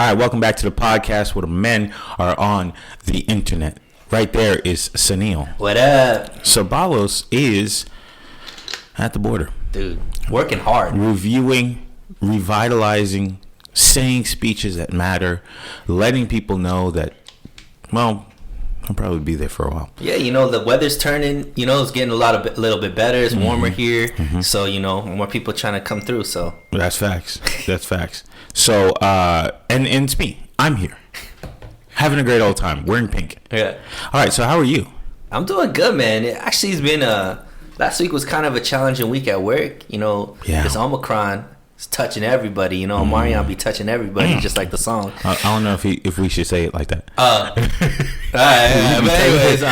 All right, welcome back to the podcast where the men are on the internet. Right there is Sunil. What up? Sabalos is at the border. Dude, working hard. Reviewing, revitalizing, saying speeches that matter, letting people know that, well, I'll probably be there for a while. Yeah, the weather's turning. It's getting little bit better. It's warmer here. So, more people trying to come through. So That's facts. That's facts. So, and it's me. I'm here. Having a great old time. Wearing pink. Yeah. All right, so how are you? I'm doing good, man. It actually has been last week was kind of a challenging week at work. This Omicron is touching everybody. Marion be touching everybody, just like the song. I don't know if we should say it like that. But anyways,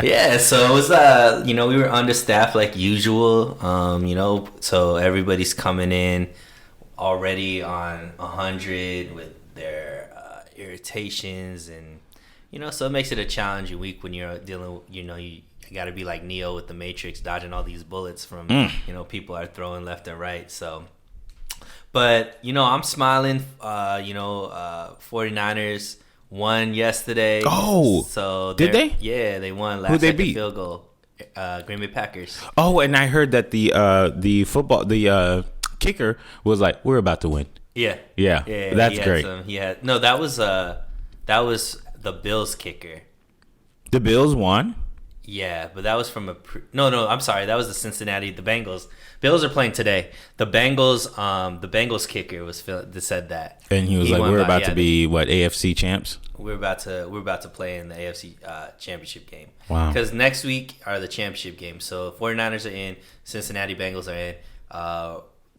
yeah. So it was we were understaffed like usual. So everybody's coming in already on 100 with their irritations, and so it makes it a challenging week when you're dealing. You got to be like Neo with the Matrix, dodging all these bullets from people are throwing left and right. So, but I'm smiling. 49ers won yesterday. Oh, so did they? Yeah, they won. Who'd they beat? Field goal. Green Bay Packers. Oh, and I heard that the football kicker was like, "We're about to win." Yeah, that's great. That was the Bills kicker. The Bills won. Yeah, but that was from I'm sorry, that was the Bengals. Bills are playing today. The Bengals kicker said that, and he was like, "We're about to be AFC champs." We're about to play in the AFC championship game. Wow! Because next week are the championship games. So 49ers are in, Cincinnati Bengals are in.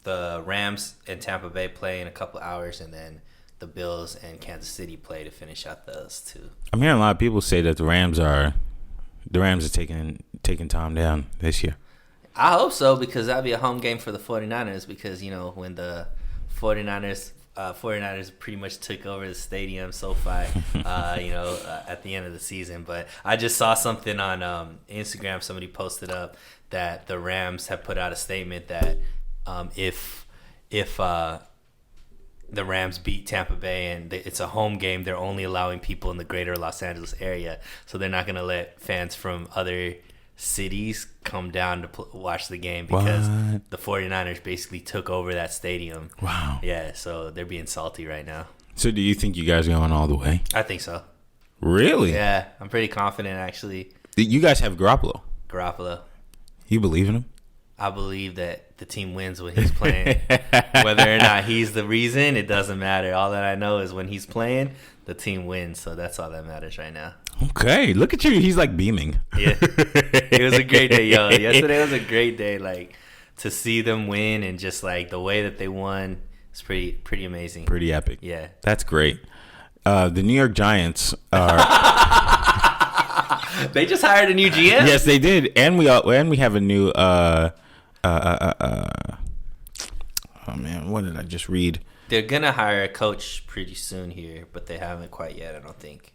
The Rams and Tampa Bay play in a couple hours, and then the Bills and Kansas City play to finish out those two. I'm hearing a lot of people say that the Rams are taking Tom down this year. I hope so, because that'd be a home game for the 49ers, because when the 49ers pretty much took over the stadium, SoFi, at the end of the season. But I just saw something on Instagram. Somebody posted up that the Rams have put out a statement that if the Rams beat Tampa Bay and it's a home game, they're only allowing people in the greater Los Angeles area, so they're not going to let fans from other cities come down to watch the game, because the 49ers basically took over that stadium. Wow. Yeah, so they're being salty right now. So do you think you guys are going all the way? I think so. Really? Yeah, I'm pretty confident, actually. You guys have Garoppolo. You believe in him? I believe that the team wins when he's playing. Whether or not he's the reason, it doesn't matter. All that I know is when he's playing, the team wins. So that's all that matters right now. Okay, look at you. He's like beaming. Yeah, it was a great day, yo. Yesterday was a great day. Like, to see them win and just like the way that they won, it's pretty amazing. Pretty epic. Yeah, that's great. The New York Giants are. They just hired a new GM. Yes, they did, and we have a new. Oh man, what did I just read? They're gonna hire a coach pretty soon here, but they haven't quite yet, I don't think.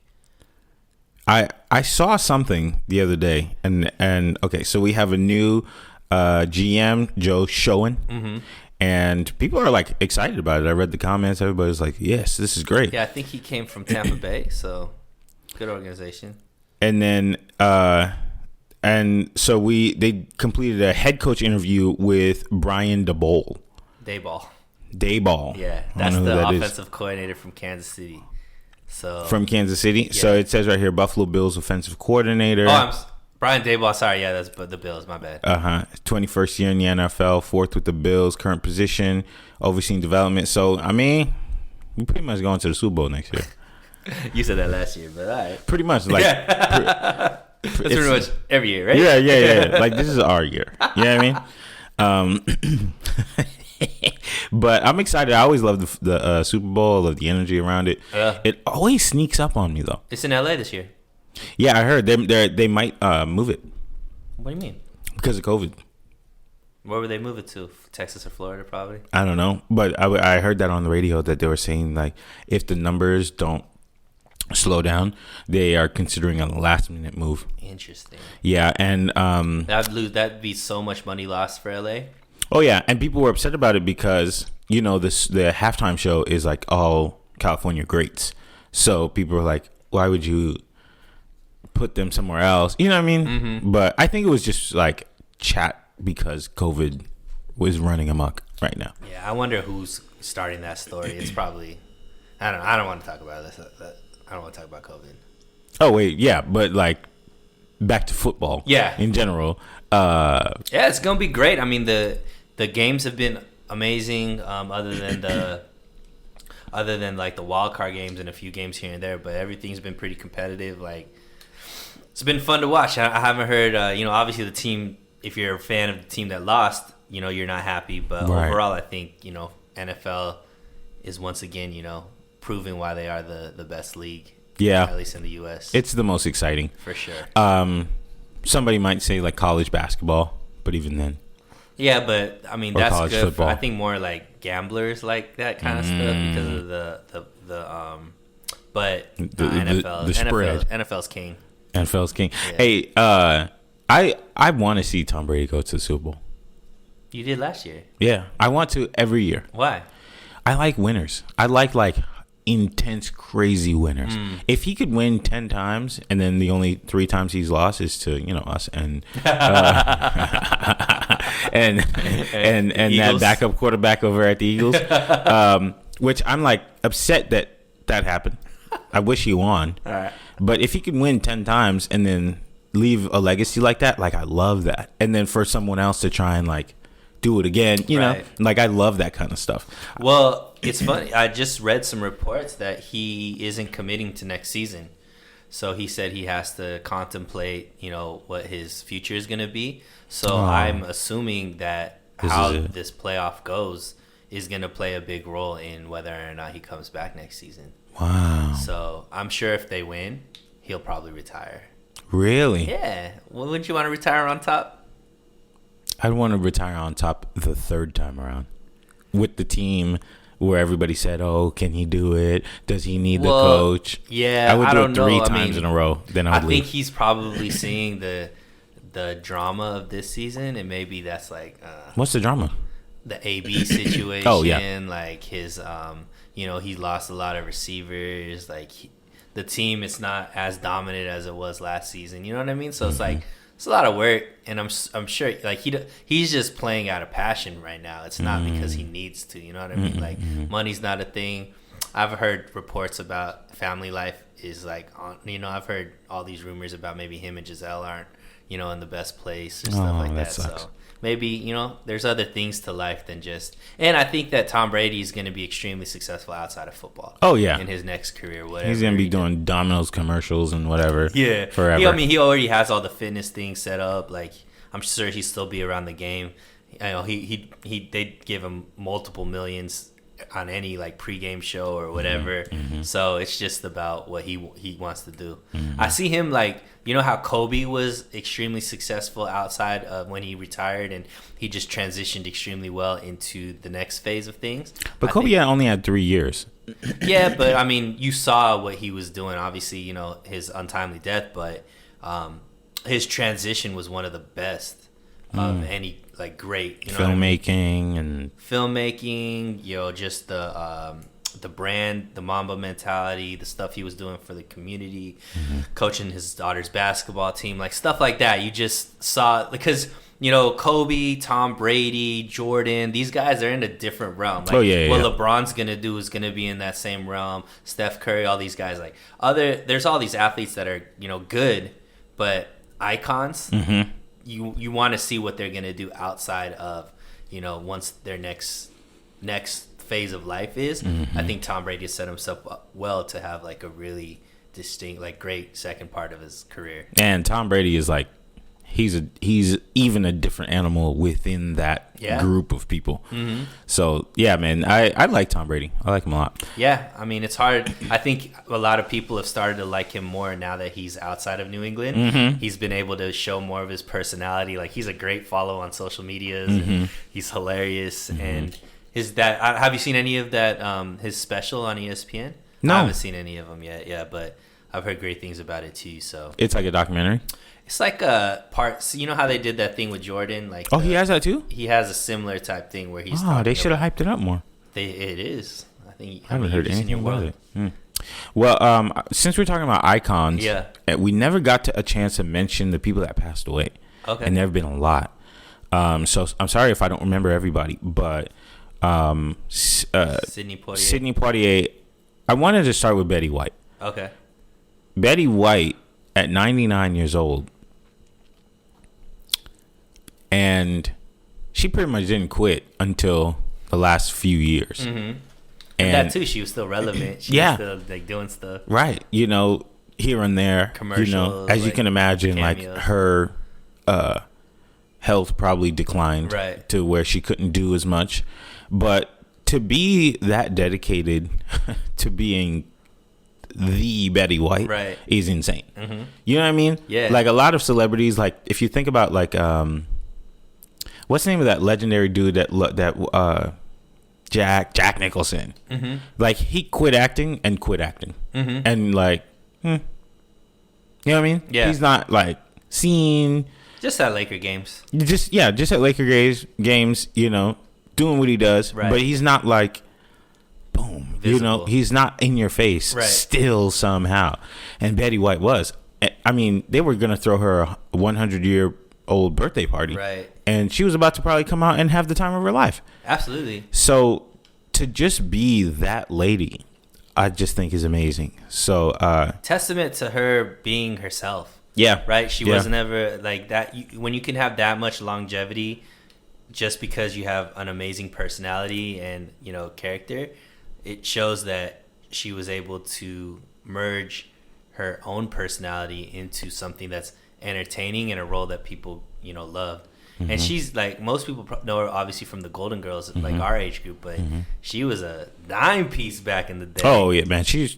I saw something the other day, and okay, so we have a new GM, Joe Schoen, and people are like excited about it. I read the comments; everybody's like, "Yes, this is great." Yeah, I think he came from Tampa Bay, so good organization. And then, and so they completed a head coach interview with Brian Daboll. Daboll. Yeah, that's the offensive coordinator from Kansas City. So from Kansas City. Yeah. So it says right here, Buffalo Bills offensive coordinator. Brian Daboll. Sorry, yeah, that's the Bills. My bad. 21st year in the NFL, fourth with the Bills, current position, overseeing development. So I mean, we pretty much going to the Super Bowl next year. You said that last year, but all right. Pretty much, like that's pretty much every year, right? Yeah. Like this is our year. You know what I mean? But I'm excited. I always love the Super Bowl. I love the energy around it. It always sneaks up on me, though. It's in LA this year. Yeah, I heard they might move it. What do you mean? Because of COVID. Where would they move it to? Texas or Florida, probably? I don't know. But I heard that on the radio that they were saying, like, if the numbers don't slow down, they are considering a last-minute move. Interesting. Yeah, and that'd be so much money lost for LA. Oh yeah, and people were upset about it because the halftime show is like, oh, California greats. So people were like, why would you put them somewhere else? You know what I mean? Mm-hmm. But I think it was just like chat because COVID was running amok right now. Yeah, I wonder who's starting that story. It's probably I don't want to talk about this. I don't want to talk about COVID. Oh wait, yeah, but like back to football. Yeah, in general. Yeah, it's gonna be great. I mean, the games have been amazing. Other than like the wild card games and a few games here and there, but everything's been pretty competitive. Like it's been fun to watch. I haven't heard. Obviously the team. If you're a fan of the team that lost, you're not happy. But overall, I think NFL is once again proving why they are the best league. Yeah, at least in the U.S. It's the most exciting for sure. Somebody might say like college basketball, but even then. Yeah, but I mean that's good. Football. I think more like gamblers like that kind of stuff because of the NFL. The spread. NFL's king. NFL's king. Yeah. Hey, I want to see Tom Brady go to the Super Bowl. You did last year. Yeah, I want to every year. Why? I like winners. I like intense, crazy winners. If he could win 10 times and then the only 3 times he's lost is to us and and that backup quarterback over at the Eagles, which I'm like upset that happened. I wish he won. All right. But if he could win 10 times and then leave a legacy like that, like I love that. And then for someone else to try and like do it again, you know, like I love that kind of stuff. Well, it's funny. I just read some reports that he isn't committing to next season. So he said he has to contemplate, what his future is going to be. So I'm assuming that how this playoff goes is going to play a big role in whether or not he comes back next season. Wow. So I'm sure if they win, he'll probably retire. Really? Yeah. Well, wouldn't you want to retire on top? I'd want to retire on top the third time around with the team where everybody said, "Oh, can he do it? Does he need the coach?" Yeah, I would do it 3 times in a row. Then I would leave. think he's probably seeing the drama of this season, and maybe that's like what's the drama? The AB situation. Oh yeah, like his he lost a lot of receivers. Like the team, it's not as dominant as it was last season. You know what I mean? So it's like. It's a lot of work, and I'm sure like he's just playing out of passion right now. It's not because he needs to, you know what I mean? Like money's not a thing. I've heard reports about family life is like on. I've heard all these rumors about maybe him and Giselle aren't in the best place or stuff like that. Sucks. So maybe there's other things to life than just. And I think that Tom Brady is going to be extremely successful outside of football. Oh yeah, in his next career, whatever he's going to be doing Domino's commercials and whatever. Yeah, forever. He already has all the fitness things set up. Like I'm sure he'll still be around the game. They'd give him multiple millions on any like pregame show or whatever. So it's just about what he wants to do. I see him like how Kobe was extremely successful outside of when he retired, and he just transitioned extremely well into the next phase of things. But Kobe only had 3 years. Yeah, but I mean, you saw what he was doing. Obviously, his untimely death, but his transition was one of the best of any like great filmmaking. Just the brand, the Mamba mentality, the stuff he was doing for the community, coaching his daughter's basketball team, like stuff like that. You just saw because Kobe, Tom Brady, Jordan, these guys are in a different realm. Like, what LeBron's gonna do is gonna be in that same realm. Steph Curry, all these guys, like there's all these athletes that are good, but icons. You want to see what they're gonna do outside of once their next phase of life is. I think Tom Brady has set himself up well to have like a really distinct, like great second part of his career. And Tom Brady is like he's even a different animal within that group of people. So yeah, man, I like Tom Brady. I like him a lot. Yeah, I mean it's hard. I think a lot of people have started to like him more now that he's outside of New England. He's been able to show more of his personality. Like he's a great follow on social medias. And he's hilarious and. Have you seen any of that? His special on ESPN? No, I haven't seen any of them yet. Yeah, but I've heard great things about it too. So it's like a documentary. It's like a part. So you know how they did that thing with Jordan? Like he has that too. He has a similar type thing where he's. They should have hyped it up more. It is. think I haven't heard anything about it. it. Well, since we're talking about icons, we never got to a chance to mention the people that passed away. Okay. And there have been a lot. So I'm sorry if I don't remember everybody, but Sidney Poitier. I wanted to start with Betty White. Okay. Betty White at 99 years old, and she pretty much didn't quit until the last few years. Mm-hmm. And that too, she was still relevant. She was still like doing stuff. Right. You know, here and there. Commercials. You know, as you can imagine, cameos. Like her health probably declined to where she couldn't do as much. But to be that dedicated to being the Betty White is insane. Mm-hmm. You know what I mean? Yeah. Like a lot of celebrities, like if you think about like what's the name of that legendary dude that Jack Nicholson? Mm-hmm. Like he quit acting, mm-hmm. and like, you know what I mean? Yeah. He's not like seen. Just at Laker games. Just at Laker games. You know, doing what he does, but he's not like, boom. Visible. You know, he's not in your face. Still somehow, and Betty White was. I mean, they were gonna throw her a 100-year-old birthday party, and she was about to probably come out and have the time of her life. Absolutely. So to just be that lady, I just think is amazing. So testament to her being herself. Yeah. Right? She wasn't ever like that. When you can have that much longevity just because you have an amazing personality and, you know, character, it shows that she was able to merge her own personality into something that's entertaining and a role that people, you know, love. Mm-hmm. And she's like, most people know her obviously from the Golden Girls, like our age group, but she was a dime piece back in the day. Oh yeah, man, she's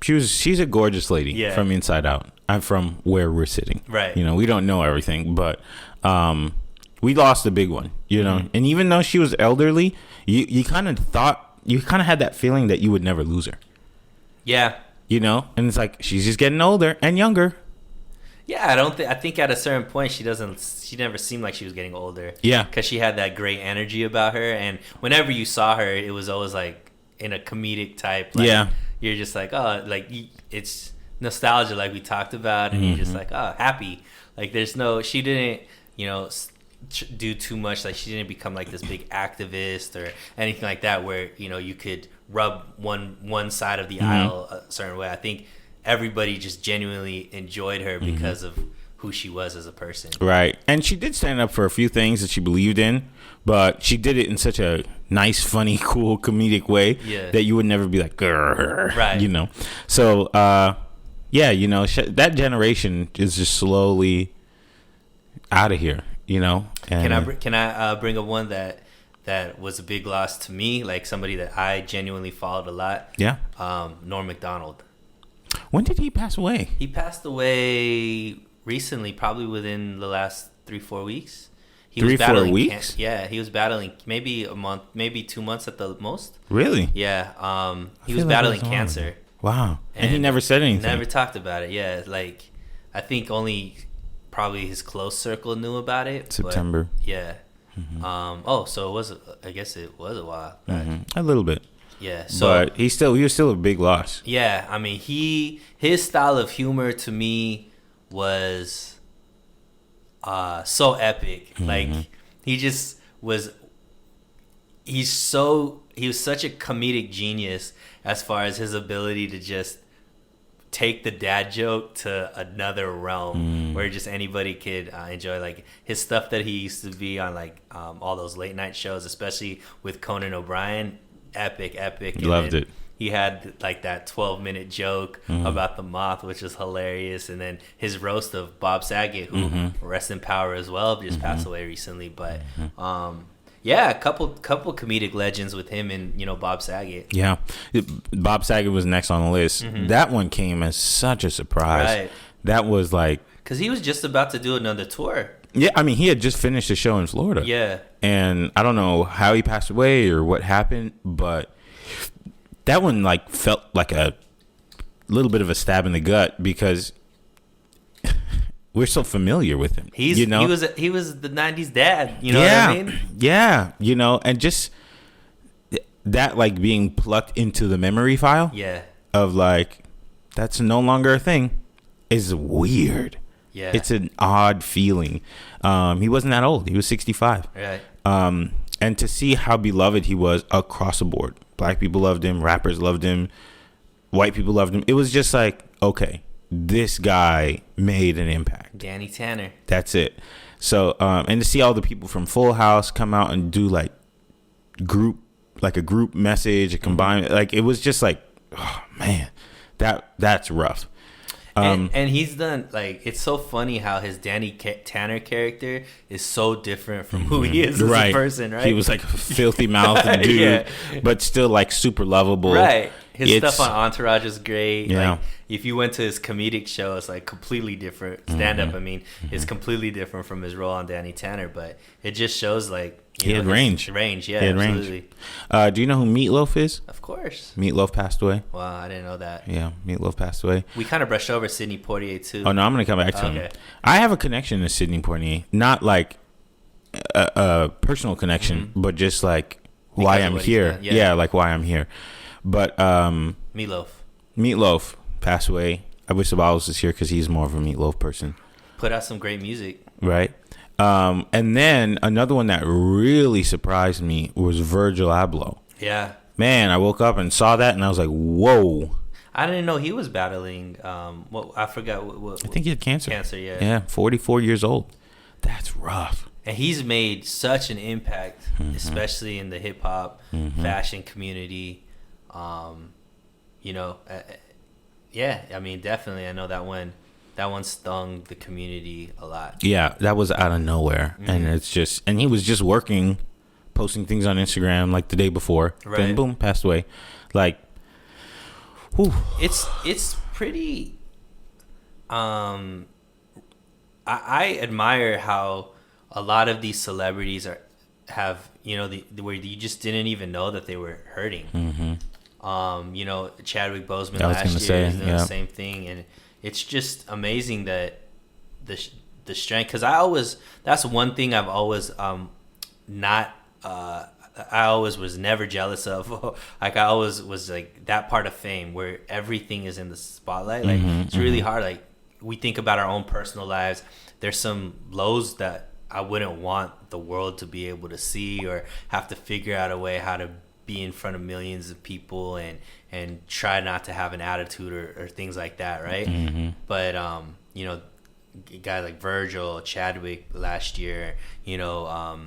a gorgeous lady from inside out. I'm from where we're sitting, right? You know, we don't know everything, but we lost a big one, you know. Mm-hmm. And even though she was elderly, you kind of had that feeling that you would never lose her. Yeah, you know, and it's like she's just getting older and younger. Yeah, I think at a certain point she never seemed like she was getting older. Yeah, because she had that great energy about her, and whenever you saw her, it was always like in a comedic type. Like, you're just like, oh, like it's nostalgia, like we talked about, and you're just like, oh, happy. Like she didn't, you know, do too much. Like she didn't become like this big activist or anything like that, where you know you could rub one side of the aisle a certain way. I think everybody just genuinely enjoyed her because of who she was as a person. Right. And she did stand up for a few things that she believed in, but she did it in such a nice, funny, cool, comedic way that you would never be like, grrr, right. You know. So, you know, that generation is just slowly out of here, you know. And can I bring up one that was a big loss to me, like somebody that I genuinely followed a lot? Yeah. Norm Macdonald. When did he pass away? He passed away recently, probably within the last 3-4 weeks. He was 3-4 weeks? He was battling maybe a month, maybe 2 months at the most. Really? Yeah. He was battling cancer. Wow. And he never said anything. Never talked about it. Yeah. Like, I think only probably his close circle knew about it. September. But, yeah. Mm-hmm. So it was. I guess it was a while back. A little bit. Yeah, so but he was still a big loss. Yeah, I mean his style of humor to me was so epic. Like he was such a comedic genius as far as his ability to just take the dad joke to another realm where just anybody could enjoy. Like his stuff that he used to be on, like all those late night shows, especially with Conan O'Brien. Epic. Loved it. He had like that 12-minute joke about the moth, which was hilarious, and then his roast of Bob Saget, who rest in power as well, just passed away recently. But a couple comedic legends with him and, you know, Bob Saget. Yeah, Bob Saget was next on the list. That one came as such a surprise. Right. That was like, because he was just about to do another tour. Yeah, I mean, he had just finished a show in Florida. Yeah. And I don't know how he passed away or what happened, but that one like felt like a little bit of a stab in the gut because we're so familiar with him. He was the 90s dad, you know what I mean? Yeah, you know, and just that like being plucked into the memory file of like that's no longer a thing is weird. Yeah, it's an odd feeling. He wasn't that old. He was 65. Right. And to see how beloved he was across the board, black people loved him, rappers loved him, white people loved him. It was just like, okay, this guy made an impact. Danny Tanner. That's it. So, and to see all the people from Full House come out and do like a group message, a combined, like it was just like, oh man, that's rough. And he's done, like, it's so funny how his Danny Tanner character is so different from who he is as a person, right? He was like a filthy mouthed dude, but still like super lovable. Right. His stuff on Entourage is great. Yeah. Like, if you went to his comedic show, it's like completely different. Stand up, I mean, is completely different from his role on Danny Tanner, but it just shows like he had range. Range, yeah, absolutely. Do you know who Meatloaf is? Of course. Meatloaf passed away. Wow, I didn't know that. Yeah, Meatloaf passed away. We kind of brushed over Sidney Poitier too. Oh no, I'm gonna come back to him. I have a connection to Sidney Poitier, not like a personal connection, but just like why I'm here. Yeah, like why I'm here. But Meatloaf passed away. I wish the Bottles was here because he's more of a Meatloaf person. Put out some great music. Right. And then another one that really surprised me was Virgil Abloh. Yeah. Man, I woke up and saw that and I was like, whoa. I didn't know he was battling, I forgot what I think he had cancer. Cancer, yeah. Yeah, 44 years old. That's rough. And he's made such an impact, especially in the hip hop, fashion community. You know, yeah, I mean, definitely. I know that one stung the community a lot. Yeah, that was out of nowhere. And it's just, and he was just working, posting things on Instagram like the day before. Right. Then boom, passed away. Like, whew. It's pretty, I admire how a lot of these celebrities have, you know, where you just didn't even know that they were hurting. You know, Chadwick Boseman last year is doing the same thing, and it's just amazing that the strength. Because that's one thing I've always I always was never jealous of. Like I always was like that part of fame where everything is in the spotlight. Like it's really hard. Like we think about our own personal lives. There's some lows that I wouldn't want the world to be able to see, or have to figure out a way how to be in front of millions of people and try not to have an attitude or things like that, right? But you know, a guy like Virgil, Chadwick last year, you know,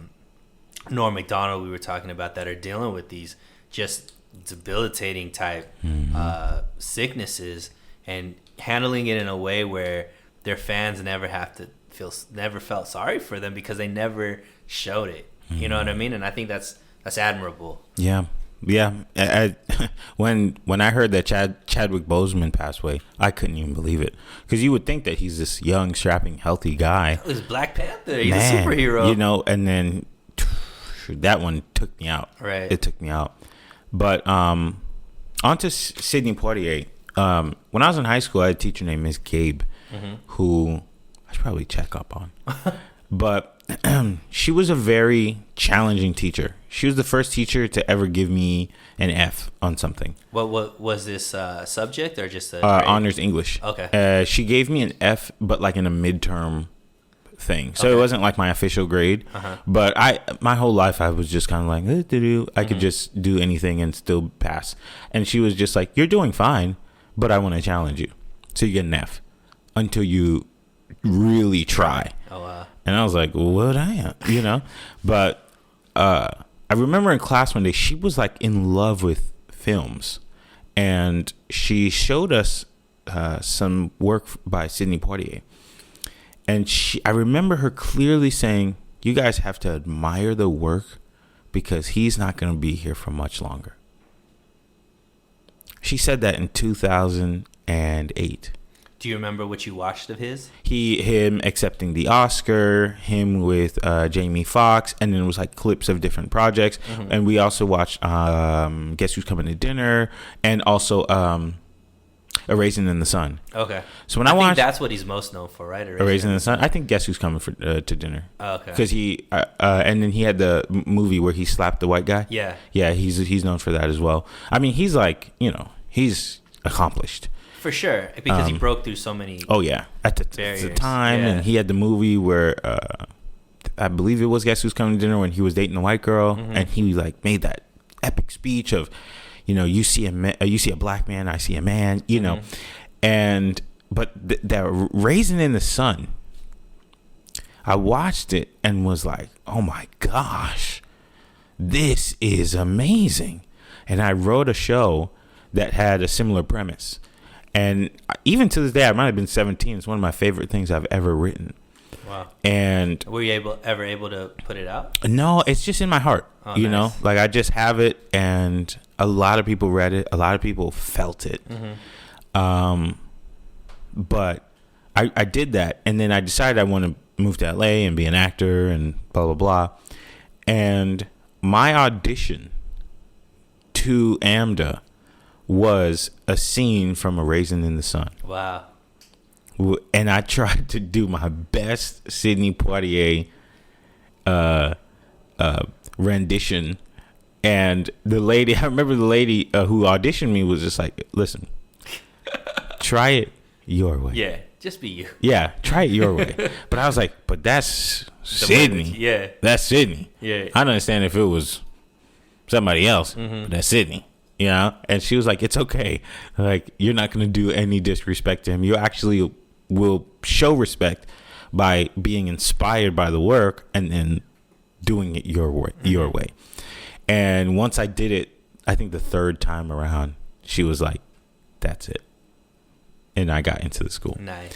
Norm Macdonald, we were talking about, that are dealing with these just debilitating type sicknesses and handling it in a way where their fans never felt sorry for them because they never showed it. You know what I mean? And I think that's admirable. Yeah. When I heard that Chadwick Boseman passed away, I couldn't even believe it, because you would think that he's this young, strapping, healthy guy. He's Black Panther. He's a superhero. You know, and then that one took me out. Right. It took me out. But on to Sidney Poitier. When I was in high school, I had a teacher named Miss Gabe, who I should probably check up on. But she was a very challenging teacher. She was the first teacher to ever give me an F on something. What was this subject, or just honors English? Okay. She gave me an F, but like in a midterm thing. So it wasn't like my official grade. But my whole life I was just kind of like, I could just do anything and still pass. And she was just like, you're doing fine, but I want to challenge you. So you get an F until you really try. Oh wow. And I was like, what I am, you know? But I remember in class one day, she was like in love with films. And she showed us some work by Sidney Poitier. And I remember her clearly saying, you guys have to admire the work because he's not going to be here for much longer. She said that in 2008. Do you remember what you watched of his? Him accepting the Oscar, him with Jamie Foxx, and then it was like clips of different projects. And we also watched Guess Who's Coming to Dinner, and also A Raisin in the Sun. Okay. So when I think watched that's what he's most known for, right? A Raisin in the Sun, I think Guess Who's Coming to Dinner. Oh, okay. Because he and then he had the movie where he slapped the white guy. Yeah. Yeah, he's known for that as well. I mean, he's like, he's accomplished. For sure, because he broke through so many. Oh yeah, at the time, and he had the movie where I believe it was Guess Who's Coming to Dinner when he was dating a white girl, and he like made that epic speech of, you see a black man, I see a man, and but that Raisin in the Sun, I watched it and was like, oh my gosh, this is amazing, and I wrote a show that had a similar premise. And even to this day, I might have been 17. It's one of my favorite things I've ever written. Wow. And were you ever able to put it out? No, it's just in my heart. Oh, you nice. know, like I just have it, and a lot of people read it. A lot of people felt it. But I did that, and then I decided I want to move to LA and be an actor and blah blah blah. And my audition to AMDA was a scene from A Raisin in the Sun. Wow. And I tried to do my best Sidney Poitier rendition. And I remember the lady who auditioned me was just like, listen, try it your way. Yeah, just be you. Yeah, try it your way. But I was like, but that's Sidney. Yeah. That's Sidney. Yeah. I don't understand if it was somebody else, but that's Sidney. And she was like, it's okay. Like, you're not going to do any disrespect to him. You actually will show respect by being inspired by the work and then doing it your way. And once I did it, I think the third time around, she was like, that's it. And I got into the school. Nice.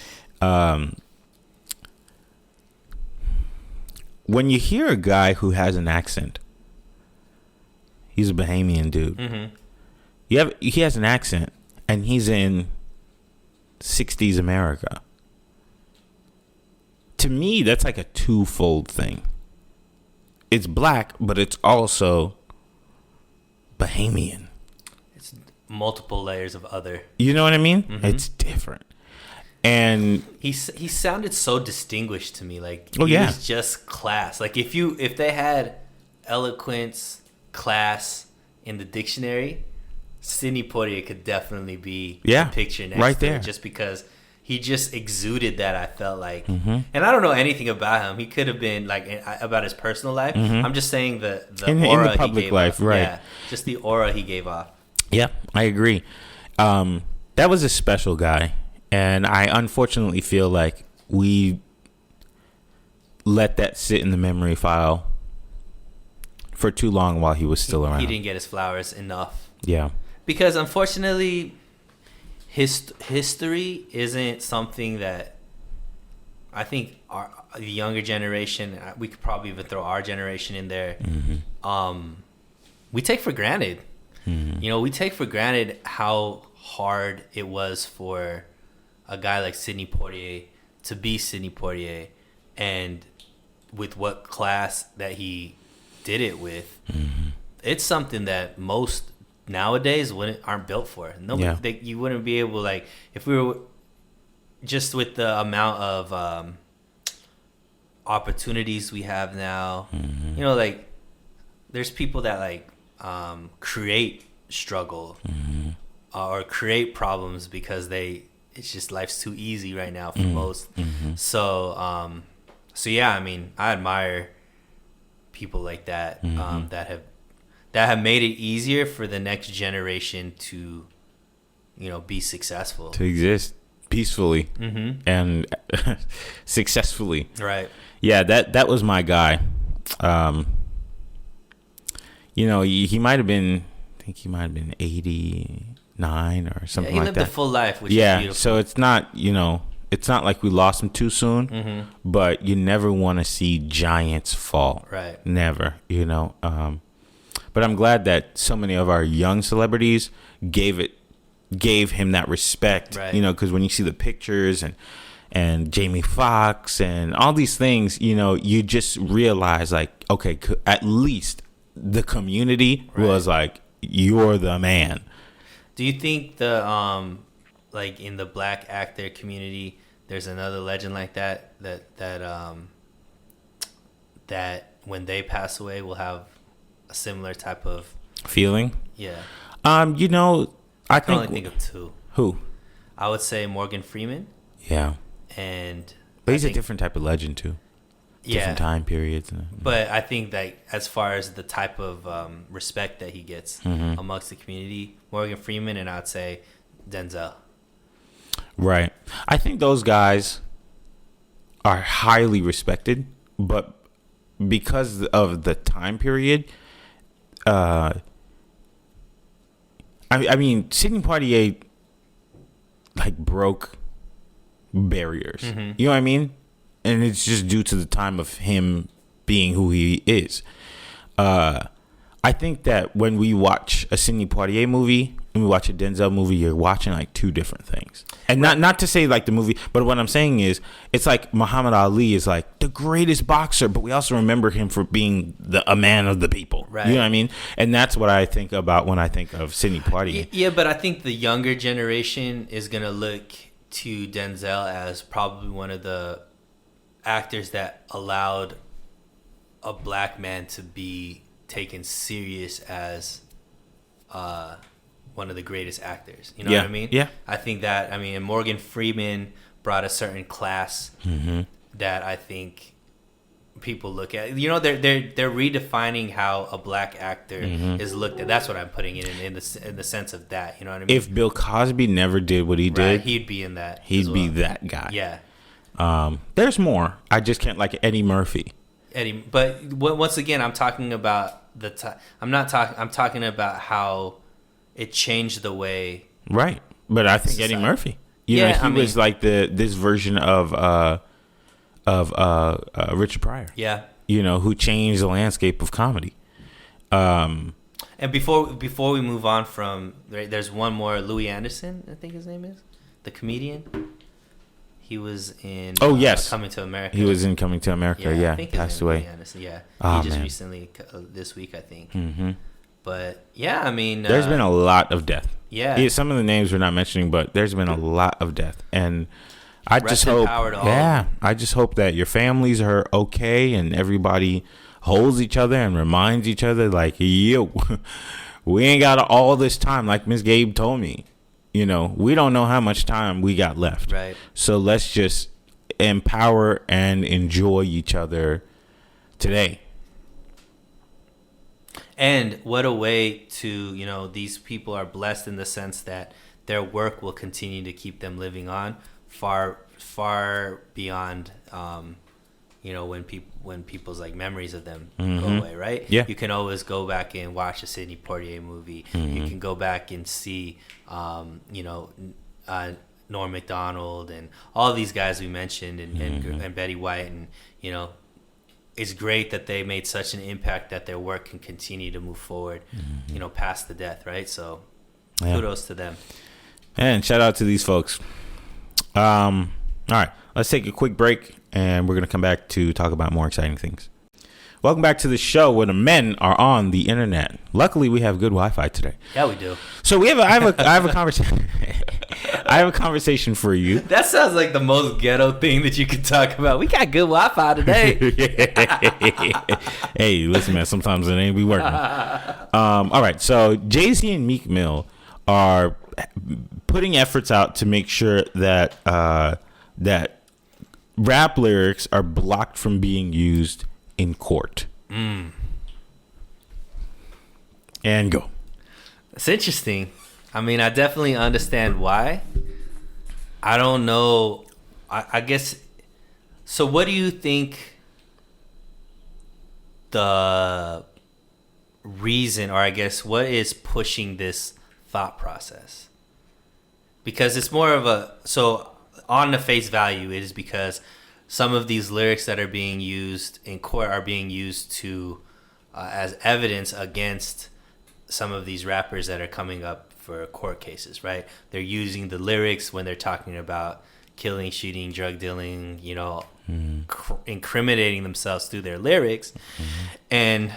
When you hear a guy who has an accent, he's a Bahamian dude. He has an accent, and he's in 60s America. To me, that's like a twofold thing. It's black, but it's also Bahamian. It's multiple layers of other. You know what I mean? It's different. And he sounded so distinguished to me. Like, he was just class. Like, if they had eloquence, class in the dictionary, Sidney Poitier could definitely be the picture next right to there. it, just because he just exuded that. I felt like, and I don't know anything about him. He could have been like about his personal life. I'm just saying the aura in the public he gave life, off. right? Yeah, just the aura he gave off. Yeah, I agree. That was a special guy, and I unfortunately feel like we let that sit in the memory file for too long while he was still around. He didn't get his flowers enough. Yeah. Because unfortunately, history isn't something that I think the younger generation, we could probably even throw our generation in there, we take for granted. We take for granted how hard it was for a guy like Sidney Poitier to be Sidney Poitier, and with what class that he did it with. It's something that most nowadays aren't built for. You wouldn't be able, like, if we were just with the amount of opportunities we have now. Like, there's people that like create struggle or create problems because it's just life's too easy right now for most. So yeah, I mean, I admire people like that that have made it easier for the next generation to, be successful. To exist peacefully and successfully. Right. Yeah, that was my guy. He might have been, I think he might have been 89 or something like that. He lived a full life, which is beautiful. So it's not, it's not like we lost him too soon, but you never want to see giants fall. Right. Never, But I'm glad that so many of our young celebrities gave him that respect, right. Because when you see the pictures and Jamie Foxx and all these things, you just realize, like, okay, at least the community was like, you're the man. Do you think the like in the black actor community, there's another legend like that when they pass away will have a similar type of feeling. Yeah. You know, I can think only think of two. Who? I would say Morgan Freeman. Yeah. And but he's a different type of legend too. Different time periods. But I think that as far as the type of respect that he gets amongst the community, Morgan Freeman, and I'd say Denzel. Right. I think those guys are highly respected, but because of the time period, I mean, Sidney Poitier like broke barriers. You know what I mean? And it's just due to the time of him being who he is. I think that when we watch a Sidney Poitier movie and we watch a Denzel movie, you're watching like two different things. And not to say like the movie, but what I'm saying is it's like Muhammad Ali is like the greatest boxer, but we also remember him for being a man of the people. Right. You know what I mean? And that's what I think about when I think of Sidney Poitier. Yeah, but I think the younger generation is going to look to Denzel as probably one of the actors that allowed a black man to be taken serious as one of the greatest actors. You know what I mean? Yeah. I think that, and Morgan Freeman brought a certain class that I think people look at. You know, they're redefining how a black actor is looked at. That's what I'm putting it in the sense of that. You know what I mean? If Bill Cosby never did what he did, he'd be in that. He'd be that guy. Yeah. There's more. I just can't like Eddie Murphy. But once again, I'm talking about the time. I'm talking about how it changed the way. Right. But I think Eddie Murphy. He was like this version of Richard Pryor. Yeah. You know, who changed the landscape of comedy. And before we move on from, there's one more, Louis Anderson, I think his name is, the comedian. He was in Coming to America. He was in Coming to America. Yeah, passed away. Yeah, he just recently this week, I think. Mm-hmm. But yeah, there's been a lot of death. Yeah, some of the names we're not mentioning, but there's been a lot of death, and I just hope that your families are okay and everybody holds each other and reminds each other like, yo, we ain't got all this time. Like Miss Gabe told me. You know, we don't know how much time we got left. Right. So let's just empower and enjoy each other today. And what a way to, these people are blessed in the sense that their work will continue to keep them living on far, far beyond, when people's like memories of them go away, right? Yeah. You can always go back and watch a Sidney Poitier movie. You can go back and see, Norm Macdonald and all these guys we mentioned and Betty White. And, it's great that they made such an impact that their work can continue to move forward, past the death, right? So kudos to them. And shout out to these folks. All right, let's take a quick break, and we're going to come back to talk about more exciting things. Welcome back to the show where the men are on the internet. Luckily, we have good Wi-Fi today. Yeah, we do. So I have a conversation. I have a conversation for you. That sounds like the most ghetto thing that you could talk about. We got good Wi-Fi today. Hey, listen, man. Sometimes it ain't be working. All right. So Jay-Z and Meek Mill are putting efforts out to make sure that that rap lyrics are blocked from being used in court. And go. It's interesting. I definitely understand why. I don't know. I guess. So what do you think the reason, or I guess what is pushing this thought process? Because it's more of on the face value, it is because some of these lyrics that are being used in court are being used to as evidence against some of these rappers that are coming up for court cases, right? They're using the lyrics when they're talking about killing, shooting, drug dealing, incriminating themselves through their lyrics. And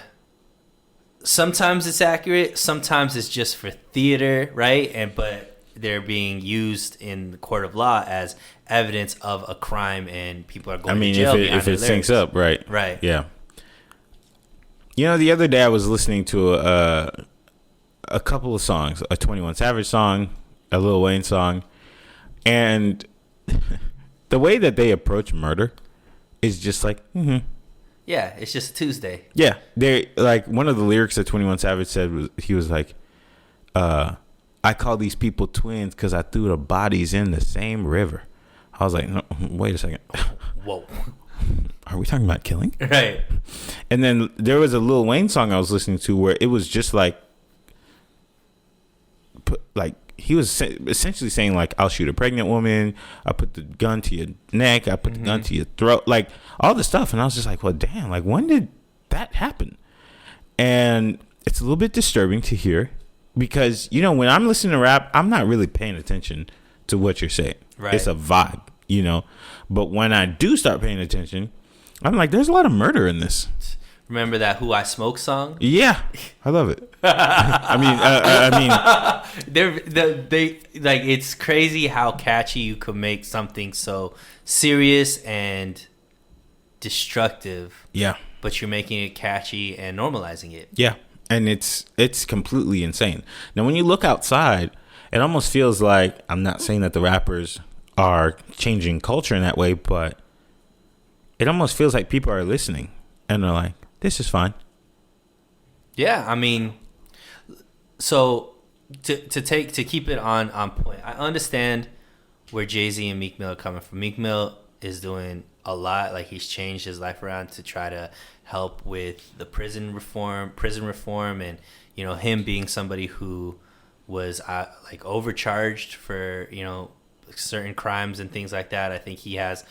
sometimes it's accurate, sometimes it's just for theater, right? But they're being used in the court of law as evidence of a crime, and people are going to jail if it syncs up, right? Right. Yeah. You know, the other day I was listening to a couple of songs, a 21 Savage song, a Lil Wayne song, and the way that they approach murder is just like, yeah, it's just Tuesday. Yeah, they like one of the lyrics that 21 Savage said was he was like, I call these people twins because I threw the bodies in the same river. I was like, no, wait a second. Whoa. Are we talking about killing? Right. And then there was a Lil Wayne song I was listening to where it was just like he was essentially saying like, I'll shoot a pregnant woman, I put the gun to your neck, I put the gun to your throat, like all the stuff. And I was just like, well, damn, like when did that happen? And it's a little bit disturbing to hear because, you know, when I'm listening to rap, I'm not really paying attention to what you're saying. Right. It's a vibe, you know. But when I do start paying attention, I'm like, there's a lot of murder in this. Remember that "Who I Smoke" song? Yeah, I love it. I mean, they like it's crazy how catchy you could make something so serious and destructive. Yeah, but you're making it catchy and normalizing it. Yeah, and it's completely insane. Now, when you look outside, it almost feels like, I'm not saying that the rappers are changing culture in that way, but it almost feels like people are listening and they're like, this is fine. Yeah, I mean, so to keep it on point, I understand where Jay-Z and Meek Mill are coming from. Meek Mill is doing a lot, like he's changed his life around to try to help with the prison reform, and you know, him being somebody who was like overcharged for, you know, certain crimes and things like that. I think he has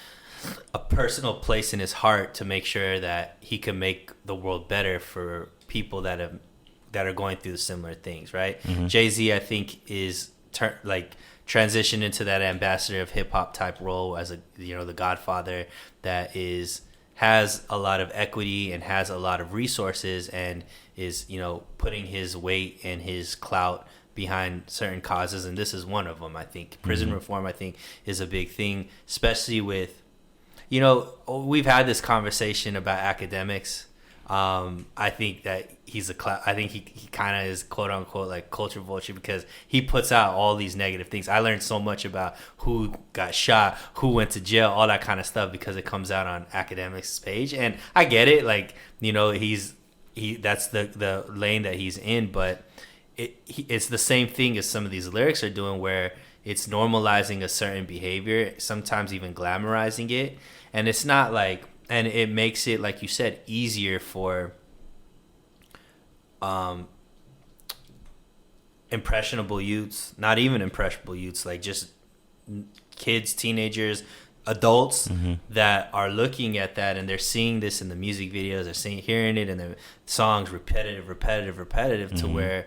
a personal place in his heart to make sure that he can make the world better for people that are going through similar things, right? Mm-hmm. Jay-Z, I think, is transitioned into that ambassador of hip hop type role as the Godfather that has a lot of equity and has a lot of resources and is, you know, putting his weight and his clout behind certain causes, and this is one of them. I think prison reform, I think, is a big thing, especially with, you know, we've had this conversation about academics. I think that I think he kind of is quote unquote like culture vulture because he puts out all these negative things. I learned so much about who got shot, who went to jail, all that kind of stuff because it comes out on academics page, and I get it. Like, you know, that's the lane that he's in, but it's the same thing as some of these lyrics are doing, where it's normalizing a certain behavior, sometimes even glamorizing it, and it's not like, and it makes it, like you said, easier for impressionable youths, not even impressionable youths, like just kids, teenagers, adults that are looking at that and they're seeing this in the music videos, they're hearing it in the songs repetitive to where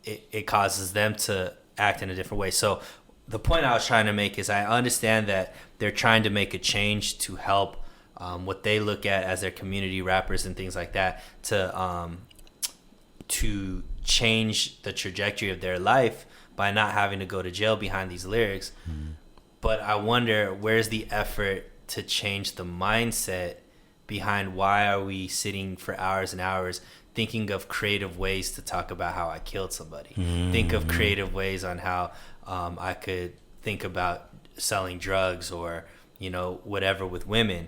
it causes them to act in a different way. So the point I was trying to make is I understand that they're trying to make a change to help what they look at as their community rappers and things like that to change the trajectory of their life by not having to go to jail behind these lyrics. But I wonder, where's the effort to change the mindset behind why are we sitting for hours and hours thinking of creative ways to talk about how I killed somebody. Think of creative ways on how I could think about selling drugs or, you know, whatever with women.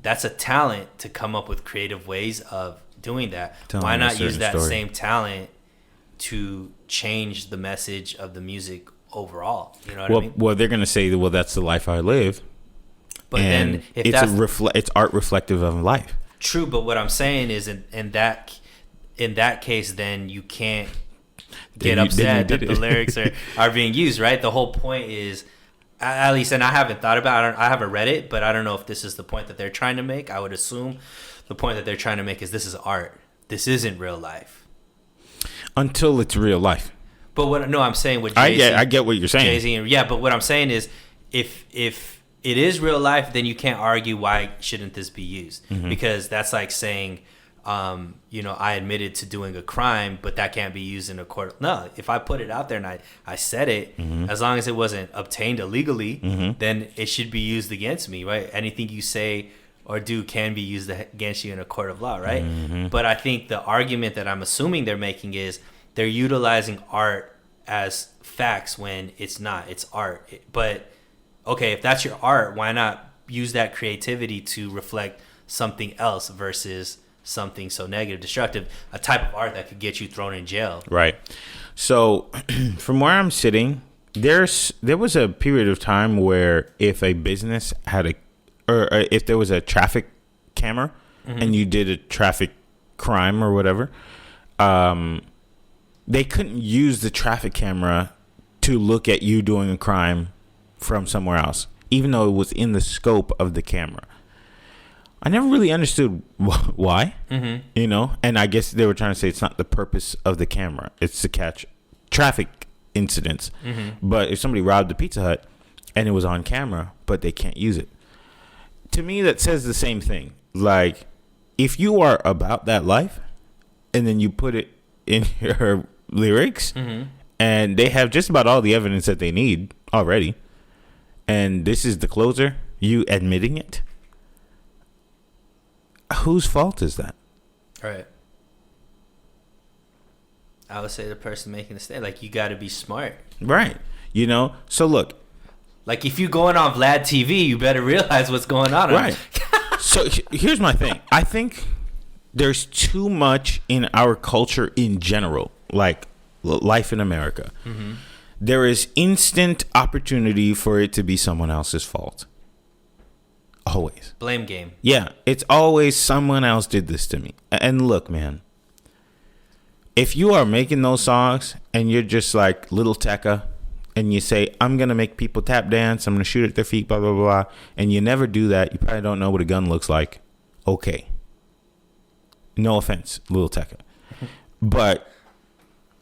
That's a talent to come up with creative ways of doing that. Why not use that same talent to change the message of the music overall? You know what I mean? Well, they're going to say, well, that's the life I live. But and then if it's art reflective of life. True, but what I'm saying is in that case, then you can't get upset that the lyrics are being used, right? The whole point is, at least, and I haven't thought about it, I haven't read it, but I don't know if this is the point that they're trying to make. I would assume the point that they're trying to make is this is art. This isn't real life. Until it's real life. But I'm saying with Jay-Z, I get what you're saying. Jay-Z, but what I'm saying is if it is real life, then you can't argue why shouldn't this be used, because that's like saying I admitted to doing a crime, but that can't be used in a court. No, if I put it out there and I said it, as long as it wasn't obtained illegally, then it should be used against me, right? Anything you say or do can be used against you in a court of law, right? But I think the argument that I'm assuming they're making is they're utilizing art as facts when it's not. It's art. But, okay, if that's your art, why not use that creativity to reflect something else versus something so negative, destructive, a type of art that could get you thrown in jail. Right. So from where I'm sitting, there was a period of time where if a business had or if there was a traffic camera and you did a traffic crime or whatever, they couldn't use the traffic camera to look at you doing a crime from somewhere else, even though it was in the scope of the camera. I never really understood why, and I guess they were trying to say it's not the purpose of the camera. It's to catch traffic incidents. But if somebody robbed the Pizza Hut and it was on camera, but they can't use it, to me, that says the same thing. Like, if you are about that life and then you put it in your lyrics and they have just about all the evidence that they need already, and this is the closer, you admitting it, whose fault is that? Right. I would say the person making the statement. Like, you got to be smart. Right. So look. Like, if you're going on Vlad TV, you better realize what's going on. Right. So here's my thing. I think there's too much in our culture in general, like life in America. There is instant opportunity for it to be someone else's fault. Always. Blame game. Yeah, it's always someone else did this to me. And look, man, if you are making those songs and you're just like Little Tecca and you say, I'm going to make people tap dance, I'm going to shoot at their feet, blah, blah, blah, and you never do that, you probably don't know what a gun looks like. Okay. No offense, Little Tecca. But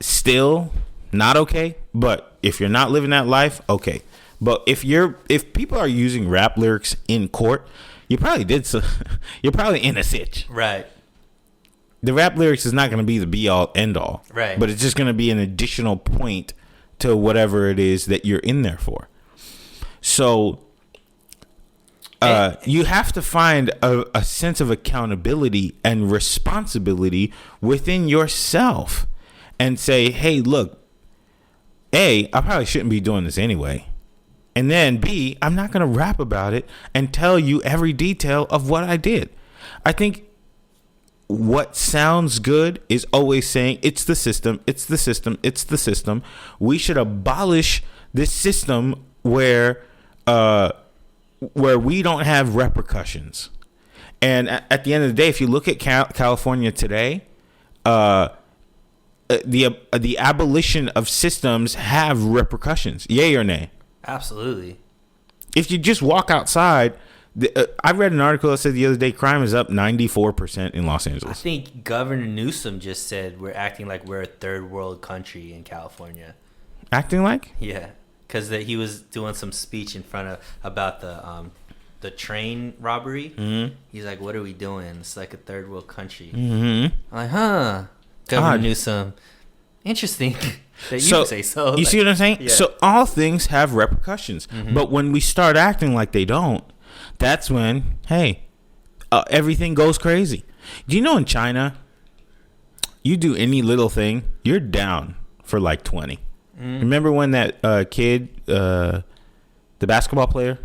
still not okay. But if you're not living that life, okay. But if people are using rap lyrics in court, you probably you're probably in a sitch. Right. The rap lyrics is not going to be the be all end all. Right. But it's just going to be an additional point to whatever it is that you're in there for. So you have to find a sense of accountability and responsibility within yourself and say, hey, look, A, I probably shouldn't be doing this anyway. And then B, I'm not going to rap about it and tell you every detail of what I did. I think what sounds good is always saying it's the system, it's the system, it's the system. We should abolish this system where we don't have repercussions. And at the end of the day, if you look at California today, the abolition of systems have repercussions. Yay or nay? Absolutely. If you just walk outside, I read an article that said the other day crime is up 94% in Los Angeles. I think Governor Newsom just said we're acting like we're a third world country in California. Acting like? Yeah, because he was doing some speech in front of about the train robbery. He's like, "What are we doing? It's like a third world country." I'm like, "Huh, Governor Newsom, interesting." That you say so. You see what I'm saying? Yeah. So all things have repercussions. But when we start acting like they don't, that's when, everything goes crazy. Do you know in China, you do any little thing, you're down for like 20. Remember when that kid, the basketball player?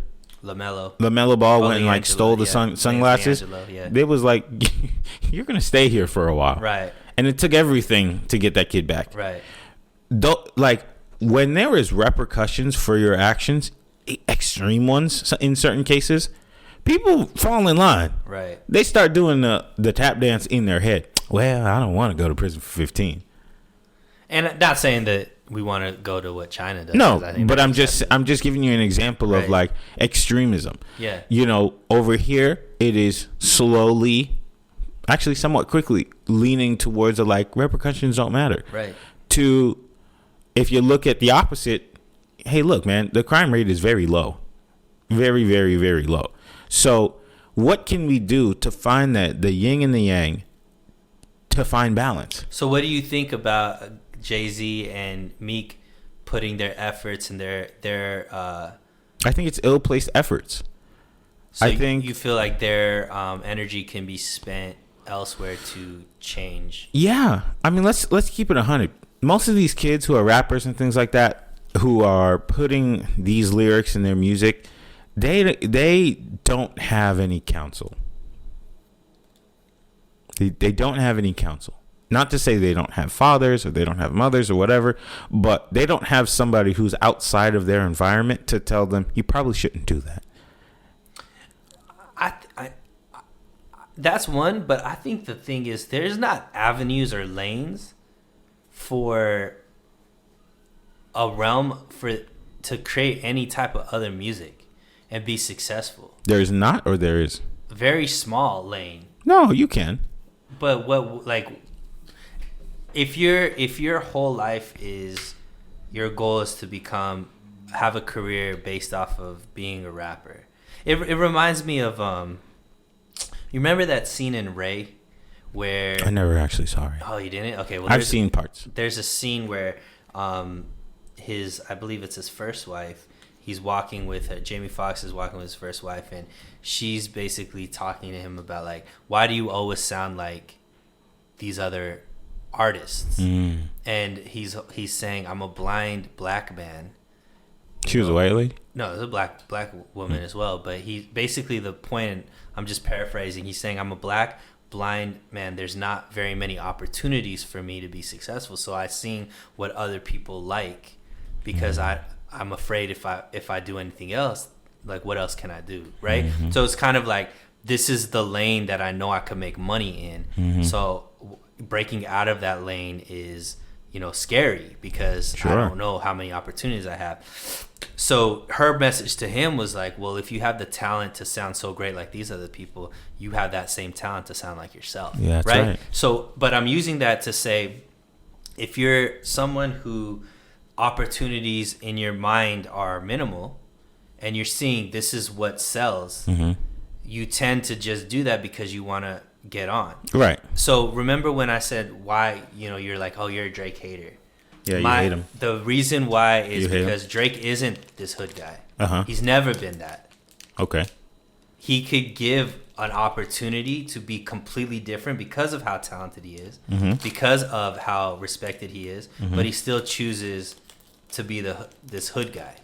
LaMelo Ball went and like stole the sunglasses? It was like, you're going to stay here for a while. Right. And it took everything to get that kid back. Right. Like when there is repercussions for your actions, extreme ones in certain cases, people fall in line. Right. They start doing the tap dance in their head. Well, I don't want to go to prison for 15. And not saying that we want to go to what China does. No, but I'm just giving you an example of like extremism. Yeah. Over here it is slowly, actually somewhat quickly, leaning towards repercussions don't matter. Right. To if you look at the opposite, hey, look, man, the crime rate is very low. Very, very, very low. So what can we do to find the yin and the yang to find balance. So what do you think about Jay-Z and Meek putting their efforts and their I think it's ill-placed efforts. so I think you feel like their energy can be spent elsewhere to change. Yeah, I mean, let's keep it 100. Most of these kids who are rappers and things like that, who are putting these lyrics in their music, they don't have any counsel. They don't have any counsel. Not to say they don't have fathers or they don't have mothers or whatever, but they don't have somebody who's outside of their environment to tell them you probably shouldn't do that. I that's one, but I think the thing is there's not avenues or lanes for a realm to create any type of other music and be successful. There's not, or there is? Very small lane. No, you can. But what, like, if your whole life is, your goal is to have a career based off of being a rapper, it reminds me of you remember that scene in Ray where I never actually saw it. Oh, you didn't? Okay, well I've seen parts. There's a scene where I believe it's his first wife. He's walking with Jamie Foxx is walking with his first wife, and she's basically talking to him about, like, why do you always sound like these other artists? And he's saying, I'm a blind black man. She was a white lady? No, it was a black woman as well. But he basically, the point, I'm just paraphrasing, he's saying, I'm a black blind man. There's not very many opportunities for me to be successful. So I've seen what other people like, because I'm afraid if I do anything else, like, what else can I do, right? So it's kind of like, this is the lane that I know I can make money in. So breaking out of that lane is, scary, because I don't know how many opportunities I have. So her message to him was like, well, if you have the talent to sound so great like these other people, you have that same talent to sound like yourself. Yeah, that's right. So, but I'm using that to say, if you're someone who opportunities in your mind are minimal and you're seeing this is what sells, you tend to just do that because you want to get on. Right. So remember when I said why, you're like, oh, you're a Drake hater. Yeah, you hate him. The reason why is because Drake isn't this hood guy. He's never been that. Okay. He could give an opportunity to be completely different because of how talented he is, because of how respected he is, but he still chooses to be this hood guy.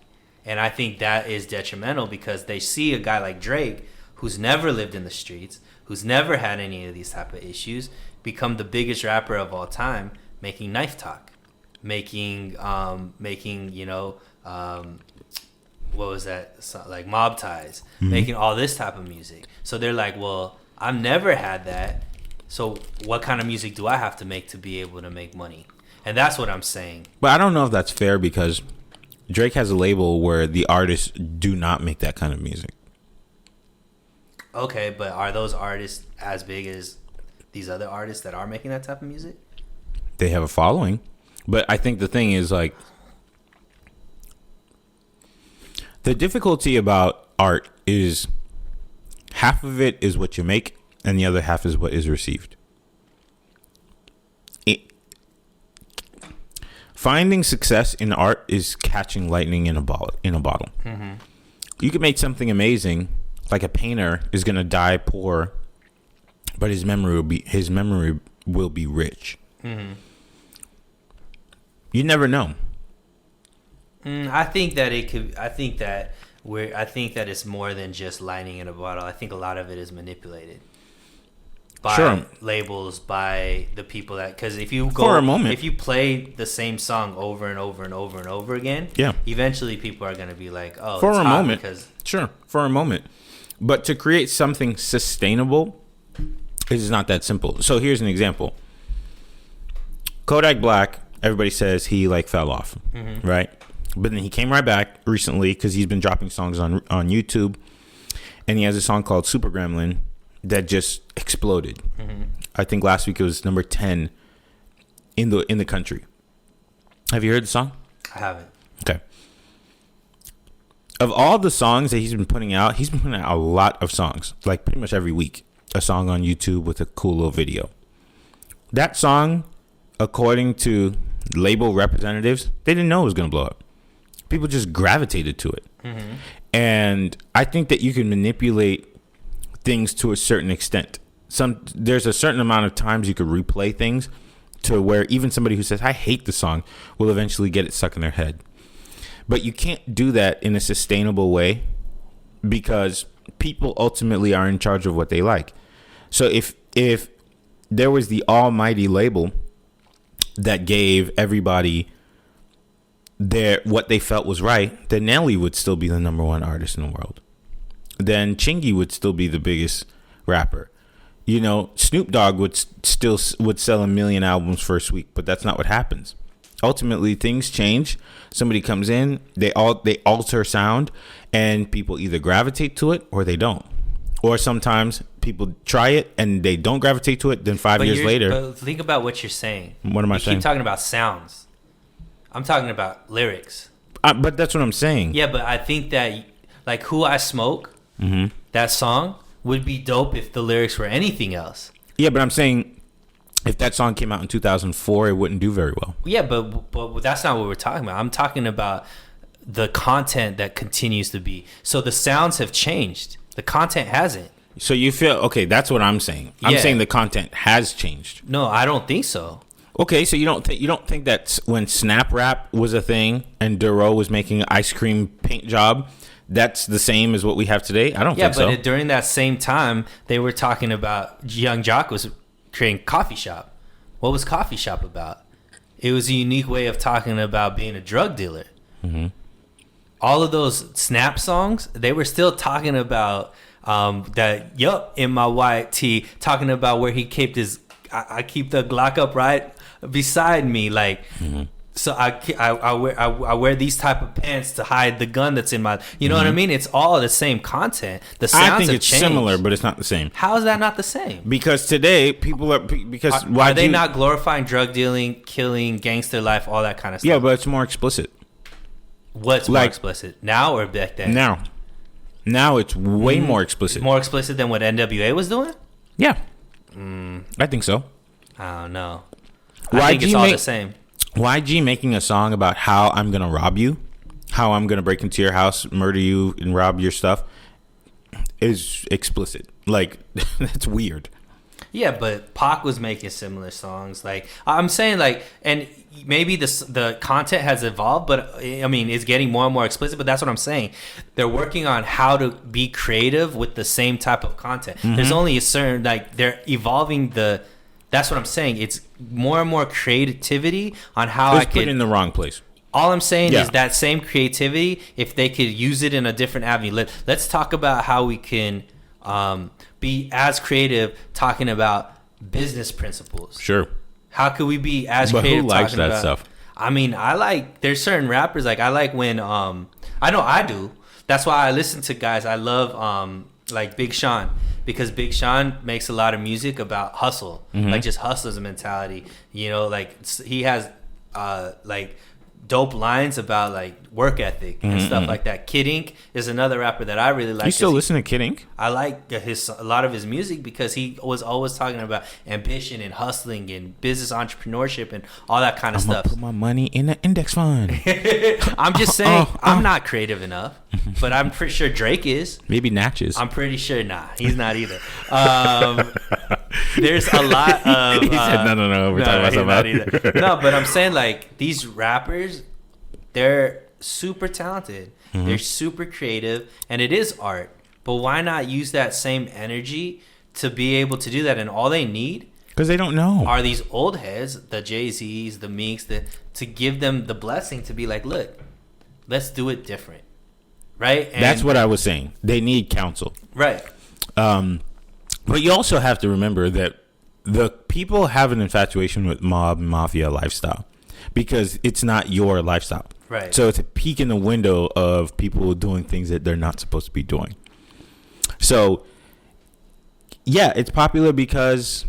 And I think that is detrimental, because they see a guy like Drake, who's never lived in the streets, who's never had any of these type of issues, become the biggest rapper of all time, making knife talk, making what was that, like Mob Ties, making all this type of music. So they're like, well, I've never had that, so what kind of music do I have to make to be able to make money? And that's what I'm saying. But I don't know if that's fair, because Drake has a label where the artists do not make that kind of music. Okay, but are those artists as big as these other artists that are making that type of music? They have a following. But I think the thing is, like, the difficulty about art is half of it is what you make and the other half is what is received. Finding success in art is catching lightning in a bottle. You can make something amazing, like a painter is going to die poor, but his memory will be rich. You never know. I think that it could. I think that it's more than just lightning in a bottle. I think a lot of it is manipulated by labels, by the people that, because if you if you play the same song over and over and over and over again, eventually people are going to be like, oh, for a moment, for a moment. But to create something sustainable is not that simple. So here's an example. Kodak Black, everybody says he fell off, right? But then he came right back recently because he's been dropping songs on YouTube, and he has a song called Super Gremlin that just exploded. I think last week it was number 10 in the country. Have you heard the song? I haven't. Okay. Of all the songs that he's been putting out a lot of songs, like pretty much every week, a song on YouTube with a cool little video. that song, according to label representatives, they didn't know it was going to blow up. People just gravitated to it. Mm-hmm. And I think that you can manipulate things to a certain extent. There's a certain amount of times you could replay things to where even somebody who says, I hate the song, will eventually get it stuck in their head. But you can't do that in a sustainable way because people ultimately are in charge of what they like. So if there was the almighty label that gave everybody what they felt was right, then Nelly would still be the number one artist in the world. Then Chingy would still be the biggest rapper. You know, Snoop Dogg would sell 1 million albums first week, but that's not what happens. Ultimately, things change. Somebody comes in, they alter sound, and people either gravitate to it or they don't. Or sometimes people try it and they don't gravitate to it. Then 5 years later, but think about what you're saying. What am I saying? You keep talking about sounds. I'm talking about lyrics. But that's what I'm saying. Yeah, but I think that like Who I Smoke, that song would be dope if the lyrics were anything else. Yeah, but I'm saying if that song came out in 2004, it wouldn't do very well. Yeah, but that's not what we're talking about. I'm talking about the content that continues to be. So the sounds have changed. The content hasn't. So you feel, okay, that's what I'm saying. I'm saying the content has changed. No, I don't think so. Okay, so you don't think that when Snap Rap was a thing and Duro was making an ice cream paint job, that's the same as what we have today? I don't think so. Yeah, but during that same time, they were talking about Young Jock was creating Coffee Shop. What was Coffee Shop about? It was a unique way of talking about being a drug dealer. Mm-hmm. All of those Snap songs, they were still talking about that, in my white tee, talking about where he kept his, I keep the Glock up right beside me, like, so I wear these type of pants to hide the gun that's in my, you know what I mean? It's all the same content. The sounds I think have it's changed. Similar, but it's not the same. How is that not the same? Because today people are are they not glorifying drug dealing, killing, gangster life, all that kind of stuff? Yeah, but it's more explicit. What's more explicit now or back then? Now it's way more explicit. More explicit than what NWA was doing? Yeah, I think so. I don't know. I think it's all the same. YG making a song about how I'm gonna rob you, how I'm gonna break into your house, murder you, and rob your stuff is explicit. Like, that's weird. Yeah, but Pac was making similar songs. Like, I'm saying, like, and maybe the content has evolved, but I mean, it's getting more and more explicit. But that's what I'm saying. They're working on how to be creative with the same type of content. There's only a certain, like, they're evolving the. That's what I'm saying. It's more and more creativity on how I could put in the wrong place. All I'm saying is that same creativity, if they could use it in a different avenue. Let's talk about how we can be as creative talking about business principles. Sure. How could we be as creative? Who likes that stuff? I mean, there's certain rappers, like I like when I know I do. That's why I listen to guys. I love like Big Sean, because Big Sean makes a lot of music about hustle, like just hustler's mentality. You know, like he has like dope lines about like work ethic and stuff like that. Kid Ink is another rapper that I really like. You still listen to Kid Ink? I like a lot of his music because he was always talking about ambition and hustling and business entrepreneurship and all that kind of I'm stuff. Put my money in the index fund. I'm just saying, I'm not creative enough, but I'm pretty sure Drake is. Maybe Natchez. I'm pretty sure he's not either. There's a lot of. He said, no. We're talking about something. No, but I'm saying, like, these rappers, they're super talented. They're super creative, and it is art. But why not use that same energy to be able to do that? And all they need, because they don't know, are these old heads, the Jay-Z's, the Meeks, to give them the blessing to be like, look, let's do it different, right? And that's what I was saying. They need counsel, right? But you also have to remember that the people have an infatuation with mob and mafia lifestyle because it's not your lifestyle. Right. So it's a peek in the window of people doing things that they're not supposed to be doing. So, yeah, it's popular because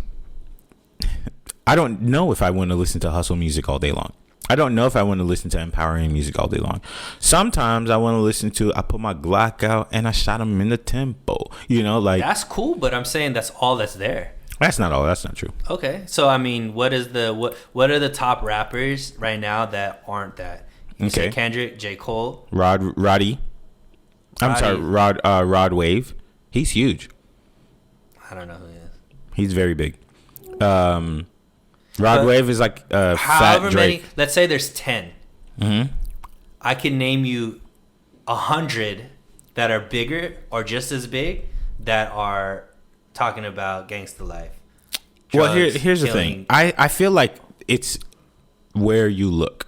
I don't know if I want to listen to hustle music all day long. I don't know if I want to listen to empowering music all day long. Sometimes I want to listen to, I put my Glock out and I shot him in the tempo. You know, like. That's cool, but I'm saying that's all that's there. That's not all. That's not true. Okay, so I mean, what are the top rappers right now that aren't that? You said Kendrick, J. Cole, Roddy. I'm sorry, Rod Wave. He's huge. I don't know who he is. He's very big. Wave is like fat Drake. Let's say there's 10. Mm-hmm. I can name you 100 that are bigger or just as big that are talking about gangsta life. Drugs, well, here's the thing. I feel like it's where you look.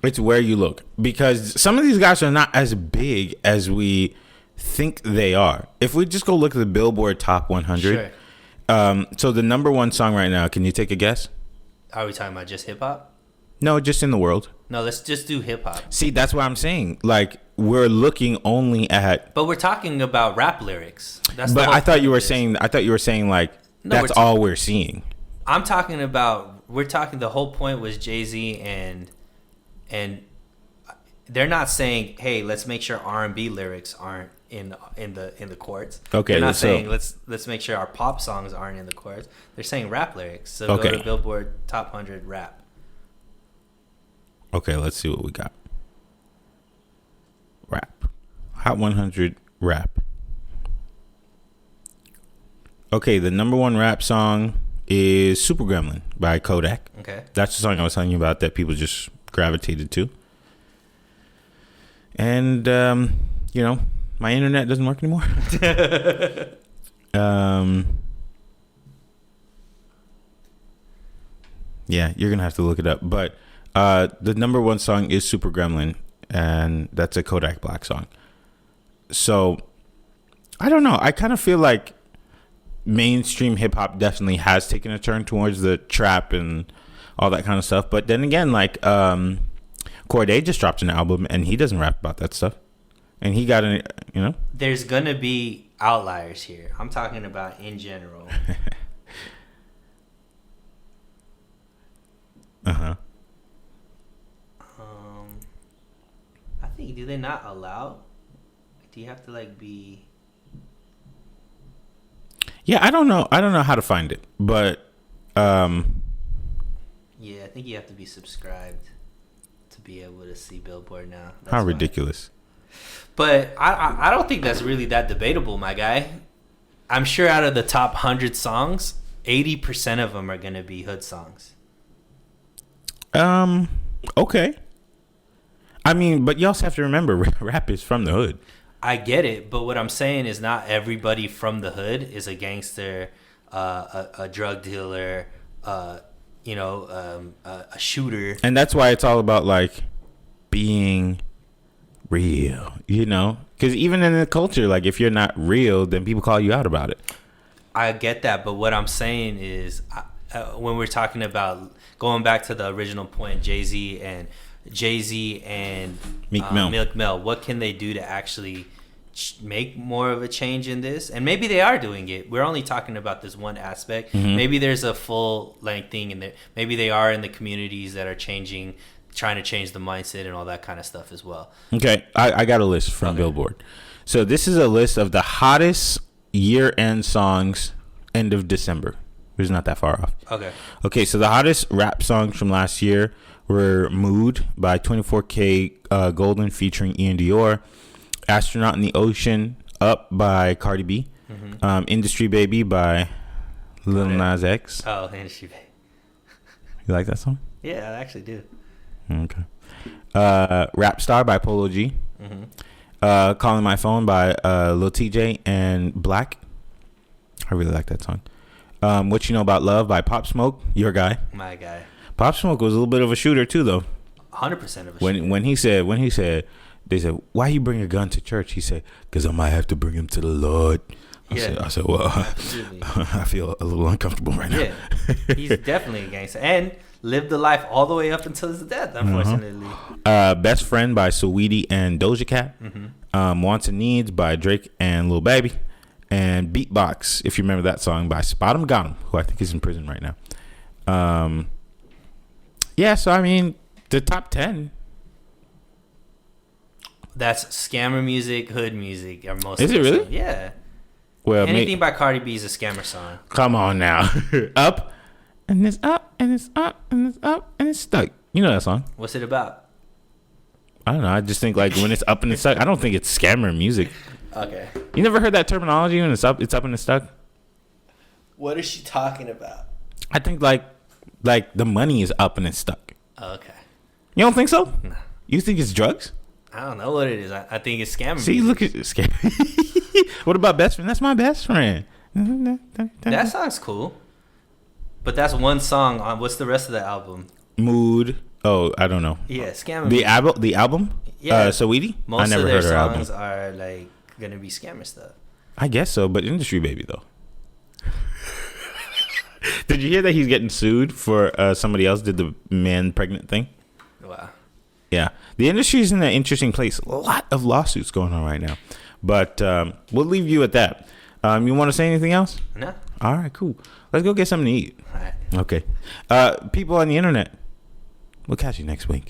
It's where you look, because some of these guys are not as big as we think they are. If we just go look at the Billboard Top 100, sure. So the number one song right now, can you take a guess? Are we talking about just hip hop? No, just in the world. No, let's just do hip hop. See, that's what I'm saying. Like, we're looking only at. But we're talking about rap lyrics. That's. But I thought you were saying. I thought you were saying like that's all we're seeing. I'm talking about. We're talking. The whole point was Jay-Z and they're not saying, hey, let's make sure R&B lyrics aren't in the courts. Okay, they're not saying let's make sure our pop songs aren't in the courts. They're saying rap lyrics. So go to Billboard Top 100 rap. Okay, let's see what we got. Rap. Hot 100 rap. Okay, the number one rap song is Super Gremlin by Kodak. Okay. That's the song I was telling you about that people just gravitated to. And, my internet doesn't work anymore. Yeah, you're going to have to look it up. But the number one song is Super Gremlin, and that's a Kodak Black song. So, I don't know. I kind of feel like mainstream hip-hop definitely has taken a turn towards the trap and all that kind of stuff. But then again, like, Cordae just dropped an album, and he doesn't rap about that stuff. And he got an, There's going to be outliers here. I'm talking about in general. Uh-huh. I think, do they not allow? Do you have to, like, be... Yeah, I don't know. I don't know how to find it, but... Yeah, I think you have to be subscribed to be able to see Billboard now. That's how ridiculous. But I don't think that's really that debatable, my guy. I'm sure out of the top 100 songs, 80% of them are going to be hood songs. Okay. I mean, but you also have to remember, rap is from the hood. I get it, but what I'm saying is not everybody from the hood is a gangster, a drug dealer, a shooter. And that's why it's all about, like, being real, because even in the culture, like, if you're not real, then people call you out about it. I get that, but what I'm saying is when we're talking about going back to the original point, Jay-Z and Meek Mill, what can they do to actually make more of a change in this? And maybe they are doing it. We're only talking about this one aspect. Mm-hmm. Maybe there's a full length thing, and maybe they are in the communities that are trying to change the mindset and all that kind of stuff as well. Okay, I got a list from Billboard. So this is a list of the hottest year-end songs end of December. It's not that far off. Okay, so the hottest rap songs from last year were Mood by 24K Golden featuring Ian Dior, Astronaut in the Ocean, Up by Cardi B, mm-hmm. Industry Baby by Lil Nas X. Oh, Industry Baby. You like that song? Yeah, I actually do. Okay. Rap Star by Polo G. Mm-hmm. Calling My Phone by Lil TJ and Black. I really like that song. What You Know About Love by Pop Smoke, your guy. My guy. Pop Smoke was a little bit of a shooter too, though. 100% of a shooter. When he said, they said, why you bring a gun to church? He said, because I might have to bring him to the Lord. I said, well, I feel a little uncomfortable right now. Yeah, he's definitely a gangster and lived the life all the way up until his death, unfortunately. Best Friend by Saweetie and Doja Cat. Mm-hmm. Wants and Needs by Drake and Lil Baby. And Beatbox, if you remember that song, by Spot 'em Got 'em, who I think is in prison right now. Yeah, so I mean, the top 10. That's scammer music, hood music, or most. Is it really? Yeah. Well, anything by Cardi B is a scammer song. Come on now. Up and it's up and it's up and it's up and it's stuck. You know that song? What's it about? I don't know. I just think like when it's up and it's stuck. I don't think it's scammer music. Okay. You never heard that terminology when it's up and it's stuck? What is she talking about? I think like the money is up and it's stuck. Okay. You don't think so? No. You think it's drugs? I don't know what it is. I think it's scammer See, music. look at scammer. What about best friend? That's my best friend. That song's cool. But that's one song on what's the rest of the album? Mood. Oh, I don't know. Yeah, scammer The music. album? Yeah. Saweetie? Most I never of their heard her album. songs are like gonna be scammer stuff. I guess so, but industry baby though. Did you hear that he's getting sued for somebody else did the man pregnant thing? Wow. Yeah. The industry's in an interesting place. A lot of lawsuits going on right now. But we'll leave you at that. You want to say anything else? No. All right, cool. Let's go get something to eat. All right. Okay. People on the internet, we'll catch you next week.